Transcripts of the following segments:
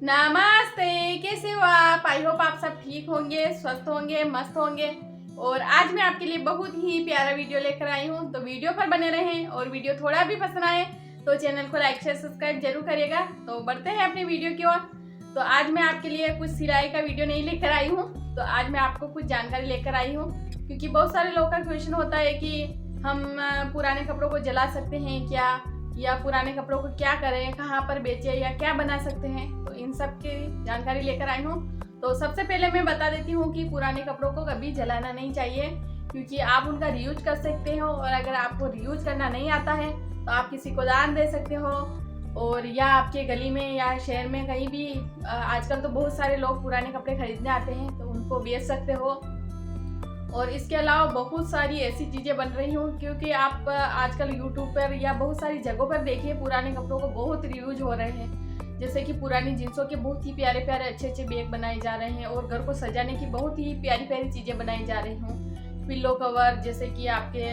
नमस्ते, कैसे हो आप? आई होप आप सब ठीक होंगे, स्वस्थ होंगे, मस्त होंगे। और आज मैं आपके लिए बहुत ही प्यारा वीडियो लेकर आई हूँ, तो वीडियो पर बने रहें। और वीडियो थोड़ा भी पसंद आए तो चैनल को लाइक शेयर सब्सक्राइब जरूर करिएगा। तो बढ़ते हैं अपनी वीडियो की ओर। तो आज मैं आपके लिए कुछ सिलाई का वीडियो नहीं लेकर आई हूँ, तो आज मैं आपको कुछ जानकारी लेकर आई हूँ, क्योंकि बहुत सारे लोगों का क्वेश्चन होता है कि हम पुराने कपड़ों को जला सकते हैं क्या, या पुराने कपड़ों को क्या करें, कहाँ पर बेचें या क्या बना सकते हैं। तो इन सब की जानकारी लेकर आई हूँ। तो सबसे पहले मैं बता देती हूँ कि पुराने कपड़ों को कभी जलाना नहीं चाहिए, क्योंकि आप उनका रीयूज कर सकते हो। और अगर आपको रीयूज करना नहीं आता है तो आप किसी को दान दे सकते हो, और या आपके गली में या शहर में कहीं भी आजकल तो बहुत सारे लोग पुराने कपड़े खरीदने आते हैं, तो उनको बेच सकते हो। और इसके अलावा बहुत सारी ऐसी चीज़ें बन रही हूँ, क्योंकि आप आजकल यूट्यूब पर या बहुत सारी जगहों पर देखिए पुराने कपड़ों को बहुत रिव्यूज हो रहे हैं। जैसे कि पुरानी जींसों के बहुत ही प्यारे प्यारे अच्छे अच्छे बैग बनाए जा रहे हैं, और घर को सजाने की बहुत ही प्यारी प्यारी चीज़ें बनाई जा रही हूँ। पिल्लो कवर, जैसे कि आपके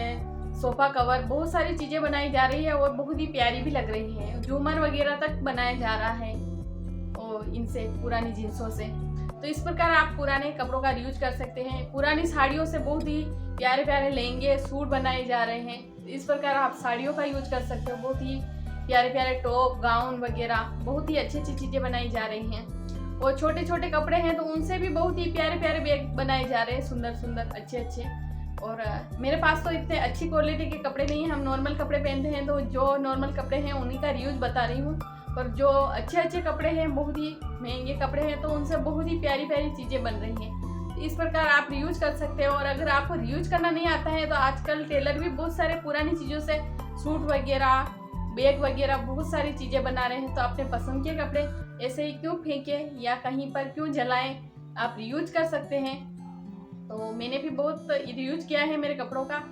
सोफ़ा कवर, बहुत सारी चीज़ें बनाई जा रही है और बहुत ही प्यारी भी लग रही है। झूमर वगैरह तक बनाया जा रहा है और इनसे, पुरानी जींसों से। तो इस प्रकार आप पुराने कपड़ों का यूज कर सकते हैं। पुरानी साड़ियों से बहुत ही प्यारे प्यारे लहंगे, सूट बनाए जा रहे हैं। इस प्रकार आप साड़ियों का यूज कर सकते हो। बहुत ही प्यारे प्यारे टॉप, गाउन वगैरह, बहुत ही अच्छी अच्छी चीज़ें बनाई जा रही हैं। और छोटे छोटे कपड़े हैं तो उनसे भी बहुत ही प्यारे प्यारे बैग बनाए जा रहे हैं, सुंदर सुंदर अच्छे अच्छे। और मेरे पास तो इतने अच्छी क्वालिटी के कपड़े नहीं हैं, हम नॉर्मल कपड़े पहनते हैं, तो जो नॉर्मल कपड़े हैं उन्हीं का रीयूज बता रही हूँ। और जो अच्छे अच्छे कपड़े हैं, बहुत ही महंगे कपड़े हैं, तो उनसे बहुत ही प्यारी प्यारी चीज़ें बन रही हैं। इस प्रकार आप रीयूज कर सकते हो। और अगर आपको रीयूज करना नहीं आता है तो आजकल टेलर भी बहुत सारे पुरानी चीज़ों से सूट वगैरह, बैग वगैरह, बहुत सारी चीज़ें बना रहे हैं। तो अपने पसंद के कपड़े ऐसे ही क्यों फेंकें या कहीं पर क्यों जलाएं, आप रीयूज कर सकते हैं। तो मैंने भी बहुत रीयूज किया है मेरे कपड़ों का।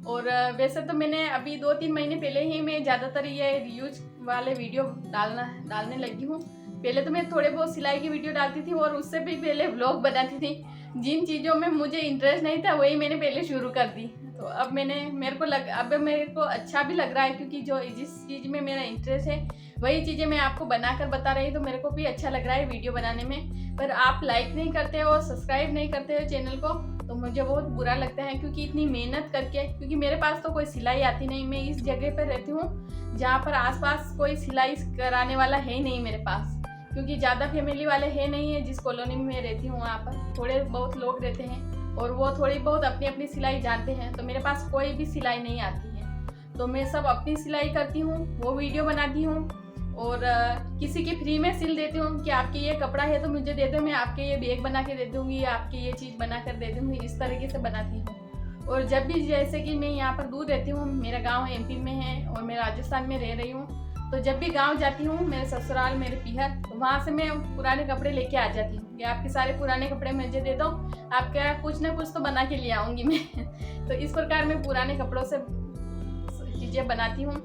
और वैसे तो मैंने अभी 2-3 महीने पहले ही मैं ज़्यादातर ये रीयूज वाले वीडियो डालने लगी हूँ। पहले तो मैं थोड़े बहुत सिलाई की वीडियो डालती थी, और उससे भी पहले व्लॉग बनाती थी। जिन चीज़ों में मुझे इंटरेस्ट नहीं था वही मैंने पहले शुरू कर दी। तो अब मेरे को अच्छा भी लग रहा है, क्योंकि जो जिस चीज़ में मेरा इंटरेस्ट है वही चीज़ें मैं आपको बनाकर बता रही हूँ, तो मेरे को भी अच्छा लग रहा है वीडियो बनाने में। पर आप लाइक नहीं करते हो, सब्सक्राइब नहीं करते हो चैनल को, तो मुझे बहुत बुरा लगता है। क्योंकि इतनी मेहनत करके, क्योंकि मेरे पास तो कोई सिलाई आती नहीं, मैं इस जगह पर रहती हूँ जहाँ पर आसपास कोई सिलाई कराने वाला है ही नहीं मेरे पास, क्योंकि ज़्यादा फैमिली वाले है नहीं है। जिस कॉलोनी में मैं रहती हूँ वहाँ पर थोड़े बहुत लोग रहते हैं, और वो थोड़ी बहुत अपनी अपनी सिलाई जानते हैं। तो मेरे पास कोई भी सिलाई नहीं आती है, तो मैं सब अपनी सिलाई करती हूँ, वो वीडियो बनाती हूँ, और किसी की फ्री में सिल देती हूँ कि आपके ये कपड़ा है तो मुझे दे दो, मैं आपके ये बैग बना के दे दूँगी, या आपकी ये चीज़ बना कर दे दूँगी। इस तरीके से बनाती हूँ। और जब भी, जैसे कि मैं यहाँ पर दूर रहती हूँ, मेरा गांव एमपी में है और मैं राजस्थान में रह रही हूँ, तो जब भी गांव जाती हूँ, मेरे ससुराल, मेरे पीहर, तो वहाँ से मैं पुराने कपड़े लेके आ जाती हूँ कि आपके सारे पुराने कपड़े मुझे दे दो, आपका कुछ ना कुछ तो बना के ले आऊँगी मैं। तो इस प्रकार मैं पुराने कपड़ों से चीज़ें बनाती हूँ।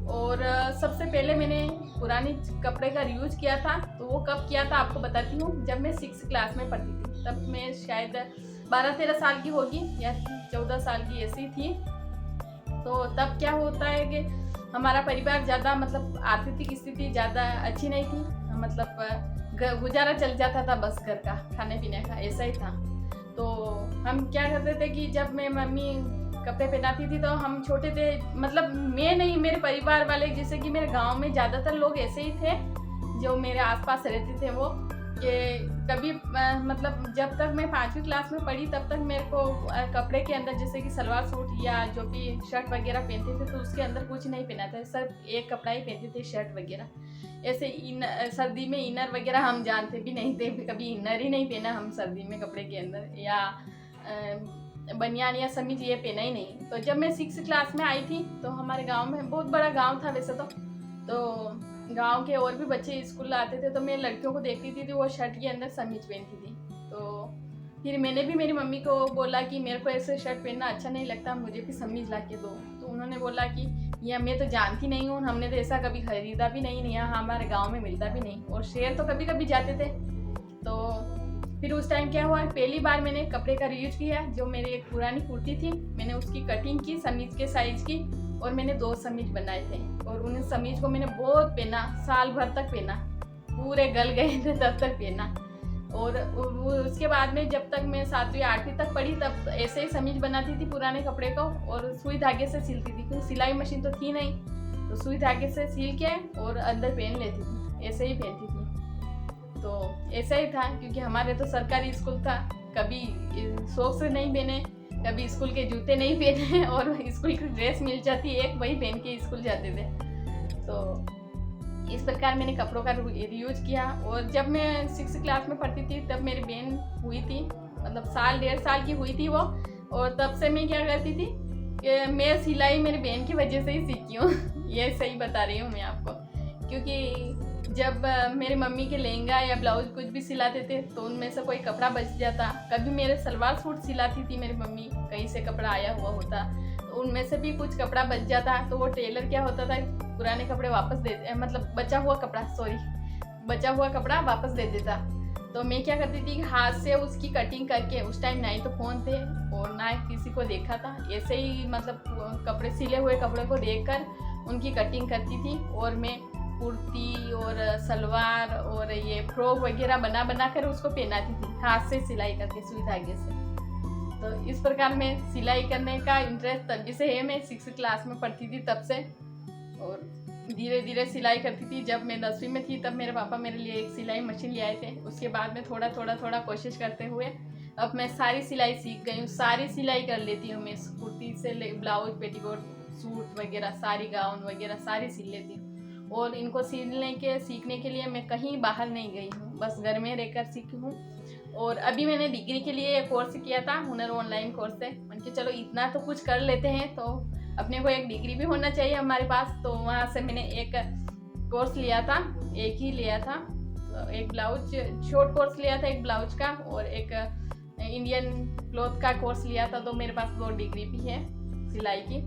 और सबसे पहले मैंने पुरानी कपड़े का यूज किया था, तो वो कब किया था आपको बताती हूँ। जब मैं 6th क्लास में पढ़ती थी, तब मैं शायद 12-13 साल की होगी या 14 साल की ऐसी थी। तो तब क्या होता है कि हमारा परिवार ज़्यादा, मतलब आर्थिक स्थिति ज़्यादा अच्छी नहीं थी, मतलब गुजारा चल जाता था बस घर का, खाने पीने का, ऐसा ही था। तो हम क्या करते थे कि जब मैं मम्मी कपड़े पहनाती थी तो हम छोटे थे, मतलब मैं नहीं, मेरे परिवार वाले, जैसे कि मेरे गांव में ज़्यादातर लोग ऐसे ही थे जो मेरे आसपास रहते थे, वो कि कभी मतलब जब तक मैं 5वीं क्लास में पढ़ी तब तक मेरे को कपड़े के अंदर, जैसे कि सलवार सूट या जो भी शर्ट वगैरह पहनते थे, तो उसके अंदर कुछ नहीं पहना था, सिर्फ एक कपड़ा ही पहनते थे, शर्ट वगैरह। ऐसे सर्दी में इनर वगैरह हम जानते भी नहीं थे, कभी इनर ही नहीं पहना हम सर्दी में कपड़े के अंदर, या बनियान या समीज ये पहना ही नहीं। तो जब मैं 6th क्लास में आई थी, तो हमारे गांव में, बहुत बड़ा गांव था वैसे तो गांव के और भी बच्चे स्कूल आते थे, तो मैं लड़कियों को देखती थी तो वो शर्ट के अंदर समीज पहनती थी। तो फिर मैंने भी मेरी मम्मी को बोला कि मेरे को ऐसे शर्ट पहनना अच्छा नहीं लगता, मुझे भी समीज ला के दो। तो उन्होंने बोला कि यह मैं तो जानती नहीं हूँ, हमने तो ऐसा कभी खरीदा भी नहीं, यहाँ हमारे गाँव में मिलता भी नहीं, और शहर तो कभी कभी जाते थे। तो फिर उस टाइम क्या हुआ, पहली बार मैंने कपड़े का रीयूज किया। जो मेरी एक पुरानी कुर्ती थी, मैंने उसकी कटिंग की समीज के साइज की, और मैंने 2 समीज बनाए थे, और उन समीज को मैंने बहुत पहना, साल भर तक पहना। पूरे गल गए थे तब तक पहना। और उसके बाद में जब तक मैं 7वीं 8वीं तक पढ़ी तब ऐसे ही समीज बनाती थी पुराने कपड़े को और सुई धागे से सिलती थी, क्योंकि सिलाई मशीन तो थी नहीं, तो सुई धागे से सिल के और अंदर पहन लेती थी, ऐसे ही पहनती थी। तो ऐसा ही था, क्योंकि हमारे तो सरकारी स्कूल था, कभी शौक से नहीं पहने, कभी स्कूल के जूते नहीं पहने और स्कूल की ड्रेस मिल जाती एक, वही पहन के स्कूल जाते थे। तो इस प्रकार मैंने कपड़ों का रीयूज किया। और जब मैं 6th क्लास में पढ़ती थी तब मेरी बहन हुई थी, मतलब 1.5 साल की हुई थी वो। और तब से मैं क्या करती थी कि मैं सिलाई मेरी बहन की वजह से ही सीखी हूँ ये सही बता रही हूँ मैं आपको, क्योंकि जब मेरी मम्मी के लहंगा या ब्लाउज कुछ भी सिलाते थे तो उनमें से कोई कपड़ा बच जाता, कभी मेरे सलवार सूट सिलाती थी मेरी मम्मी, कहीं से कपड़ा आया हुआ होता तो उनमें से भी कुछ कपड़ा बच जाता, तो वो टेलर क्या होता था पुराने कपड़े वापस दे, मतलब बचा हुआ कपड़ा वापस दे देता। तो मैं क्या करती थी, हाथ से उसकी कटिंग करके, उस टाइम ना ही तो फ़ोन थे और ना किसी को देखा था, ऐसे ही मतलब कपड़े सिले हुए कपड़े को देखकर उनकी कटिंग करती थी और मैं कुर्ती और सलवार और ये फ्रॉक वगैरह बना कर उसको पहनाती थी, हाथ से सिलाई करके सुई धागे से। तो इस प्रकार में सिलाई करने का इंटरेस्ट तभी से है, मैं 6th क्लास में पढ़ती थी तब से, और धीरे धीरे सिलाई करती थी। जब मैं 10वीं में थी तब मेरे पापा मेरे लिए एक सिलाई मशीन ले आए थे, उसके बाद में थोड़ा कोशिश करते हुए अब मैं सारी सिलाई सीख गई हूँ, सारी सिलाई कर लेती हूँ मैं, कुर्ती से ब्लाउज, पेटीकोट, सूट वगैरह, सारी गाउन वगैरह सारी सिल लेती हूँ। और इनको सीखने के लिए मैं कहीं बाहर नहीं गई हूँ, बस घर में रहकर सीखी हूँ। और अभी मैंने डिग्री के लिए एक कोर्स किया था, हुनर ऑनलाइन कोर्स है, मैंने कि चलो इतना तो कुछ कर लेते हैं तो अपने को एक डिग्री भी होना चाहिए हमारे पास। तो वहाँ से मैंने एक कोर्स लिया था, एक ही लिया था, तो एक ब्लाउज शॉर्ट कोर्स लिया था, एक ब्लाउज का, और एक इंडियन क्लॉथ का कोर्स लिया था। तो मेरे पास 2 डिग्री भी है सिलाई की।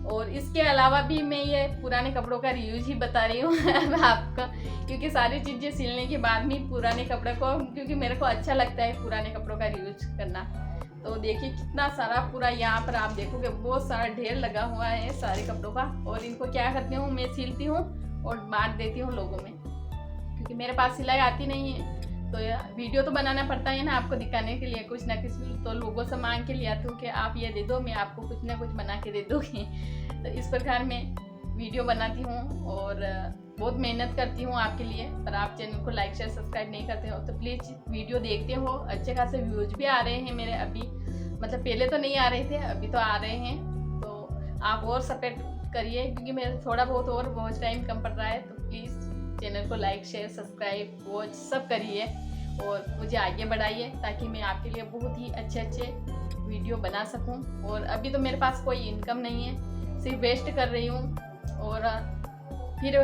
और इसके अलावा भी मैं ये पुराने कपड़ों का रीयूज ही बता रही हूँ आपको, क्योंकि सारी चीज़ें सिलने के बाद भी पुराने कपड़े को, क्योंकि मेरे को अच्छा लगता है पुराने कपड़ों का रीयूज करना। तो देखिए कितना सारा पूरा यहाँ पर आप देखोगे बहुत सारा ढेर लगा हुआ है सारे कपड़ों का। और इनको क्या करती हूँ, मैं सिलती हूँ और बांट देती हूँ लोगों में, क्योंकि मेरे पास सिलाई आती नहीं है, तो वीडियो तो बनाना पड़ता है ना आपको दिखाने के लिए कुछ ना कुछ, तो लोगों से मांग के ले आती हूँ कि आप ये दे दो, मैं आपको कुछ ना कुछ बना के दे दूँगी। तो इस प्रकार मैं वीडियो बनाती हूँ और बहुत मेहनत करती हूँ आपके लिए, पर आप चैनल को लाइक शेयर सब्सक्राइब नहीं करते हो तो प्लीज़ वीडियो देखते हो। अच्छे खासे व्यूज भी आ रहे हैं मेरे अभी, मतलब पहले तो नहीं आ रहे थे, अभी तो आ रहे हैं। तो आप और सपोर्ट करिए, क्योंकि मेरा थोड़ा बहुत और वॉच टाइम कम पड़ रहा है, तो प्लीज़ चैनल को लाइक शेयर सब्सक्राइब वॉच सब करिए और मुझे आगे बढ़ाइए, ताकि मैं आपके लिए बहुत ही अच्छे वीडियो बना सकूं। और अभी तो मेरे पास कोई इनकम नहीं है, सिर्फ वेस्ट कर रही हूँ। और फिर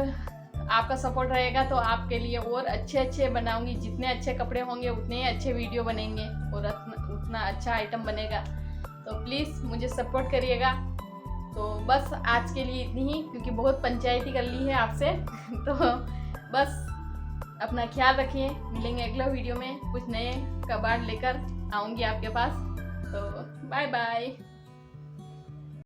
आपका सपोर्ट रहेगा तो आपके लिए और अच्छे बनाऊंगी, जितने अच्छे कपड़े होंगे उतने ही अच्छे वीडियो बनेंगे और उतना अच्छा आइटम बनेगा। तो प्लीज़ मुझे सपोर्ट करिएगा। तो बस आज के लिए इतनी ही, क्योंकि बहुत पंचायती कर ली है आपसे तो बस अपना ख्याल रखिए, मिलेंगे अगला वीडियो में, कुछ नए कबाड़ लेकर आऊँगी आपके पास। तो बाय बाय।